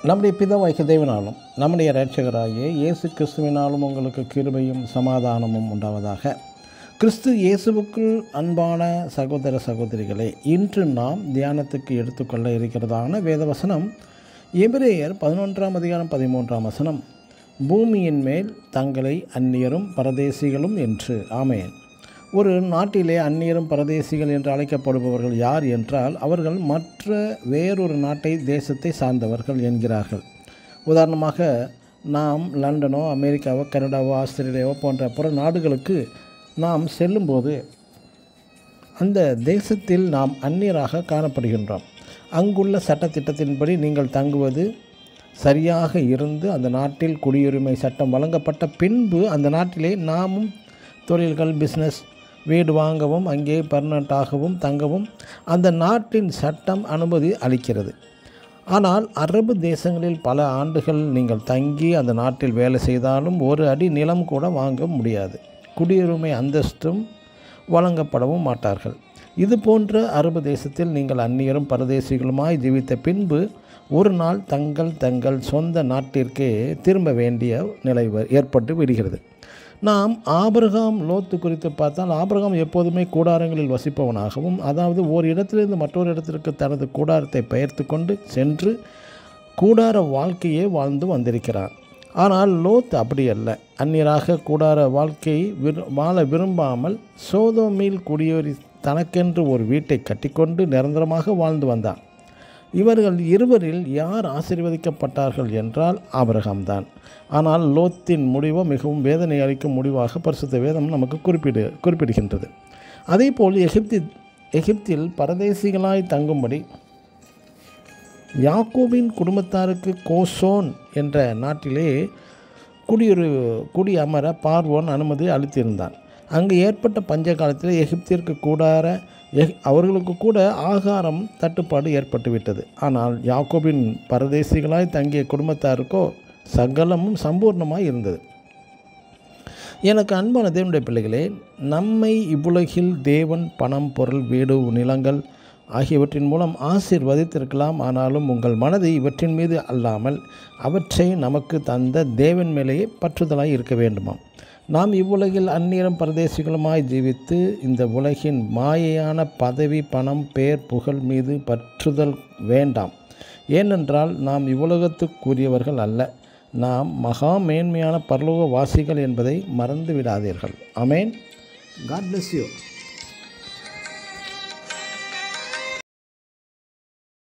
நம்முடைய பிதாவாகிய தேவனாலும் நம்முடைய இரட்சகராகிய இயேசு கிறிஸ்துவினாலும் உங்களுக்கு கிருபையும் சமாதானமும் உண்டாவதாக. கிறிஸ்து இயேசுவுக்குள் அன்பான சகோதர சகோதரிகளே, இன்று நாம் தியானத்துக்கு எடுத்துக்கொள்ள இருக்கிறதான வேதவசனம் எபிரேயர் 11:13 பூமியின் மேல் தங்களை அந்நியரும் பரதேசிகளும் என்று. ஆமென். ஒரு நாட்டிலே அந்நியரும் பரதேசிகள் என்று அழைக்கப்படுபவர்கள் யார் என்றால், அவர்கள் மற்ற வேறொரு தேசத்தை சார்ந்தவர்கள் என்கிறார்கள். உதாரணமாக, நாம் லண்டனோ, அமெரிக்காவோ, கனடாவோ, ஆஸ்திரேலியாவோ போன்ற பிற நாடுகளுக்கு நாம் செல்லும்போது அந்த தேசத்தில் நாம் அந்நியராக காணப்படுகின்றோம். அங்குள்ள சட்டத்திட்டத்தின்படி நீங்கள் தங்குவது சரியாக இருந்து அந்த நாட்டில் குடியுரிமை சட்டம் வழங்கப்பட்ட பின்பு அந்த நாட்டிலே நாமும் தொழில்கள், பிஸ்னஸ், வீடு வாங்கவும் அங்கே பர்மனெண்ட்டாகவும் தங்கவும் அந்த நாட்டின் சட்டம் அனுமதி அளிக்கிறது. ஆனால் அரபு தேசங்களில் பல ஆண்டுகள் நீங்கள் தங்கி அந்த நாட்டில் வேலை செய்தாலும் ஒரு அடி நிலம் கூட வாங்க முடியாது. குடியுரிமை அந்தஸ்தும் வழங்கப்படவும் மாட்டார்கள். இது போன்ற அரபு தேசத்தில் நீங்கள் அந்நியரும் பரதேசிகளுமாய் ஜீவித்த பின்பு ஒரு நாள் தங்கள் சொந்த நாட்டிற்கே திரும்ப வேண்டிய நிலை ஏற்பட்டு விடுகிறது. நாம் ஆபிரகாம், லோத்து குறித்து பார்த்தால், ஆபிரகாம் எப்போதுமே கூடாரங்களில் வசிப்பவனாகவும், அதாவது ஓர் இடத்திலிருந்து மற்றொரு இடத்திற்கு தனது கூடாரத்தை பெயர்த்து கொண்டு சென்று கூடார வாழ்க்கையே வாழ்ந்து வந்திருக்கிறான். ஆனால் லோத் அப்படி அல்ல. அந்நியராக கூடார வாழ்க்கையை வாழ விரும்பாமல் சோதோமில் குடியேறி தனக்கென்று ஒரு வீட்டை கட்டிக்கொண்டு நிரந்தரமாக வாழ்ந்து வந்தான். இவர்கள் இருவரில் யார் ஆசீர்வதிக்கப்பட்டார்கள் என்றால் ஆபிரகாம்தான். ஆனால் லோத்தின் முடிவு மிகவும் வேதனை அளிக்கும் முடிவாக பரிசுத்த வேதம் நமக்கு குறிப்பிடுகின்றது. அதேபோல் எகிப்தில் பரதேசிகளாய் தங்கும்படி யாக்கோபின் குடும்பத்தாருக்கு கோசோன் என்ற நாட்டிலே குடியமர பார்வோன் அனுமதி அளித்திருந்தான். அங்கு ஏற்பட்ட பஞ்ச காலத்தில் எகிப்திற்கு அவர்களுக்கு கூட ஆகாரம் தட்டுப்பாடு ஏற்பட்டுவிட்டது. ஆனால் யாக்கோபின் பரதேசிகளாய் தங்கிய குடும்பத்தாருக்கோ சகலமும் சம்பூர்ணமாய் இருந்தது. எனக்கு அன்பான தேவனுடைய பிள்ளைகளே, நம்மை இவ்வுலகில் தேவன் பணம், பொருள், வீடு, நிலங்கள் ஆகியவற்றின் மூலம் ஆசீர்வதித்திருக்கலாம். ஆனாலும் உங்கள் மனதை இவற்றின் மீது அல்லாமல் அவற்றை நமக்கு தந்த தேவன் மேலேயே பற்றுதலாய் இருக்க வேண்டுமாம். நாம் இவ்வுலகில் அந்நியரும் பரதேசிகளுமாய் ஜீவித்து இந்த உலகின் மாயையான பதவி, பணம், பேர், புகழ் மீது பற்றுதல் வேண்டாம். ஏனென்றால் நாம் இவ்வுலகத்துக்குரியவர்கள் அல்ல. நாம் மகா மேன்மையான பரலோக வாசிகள் என்பதை மறந்து விடாதீர்கள். ஆமென். God bless you.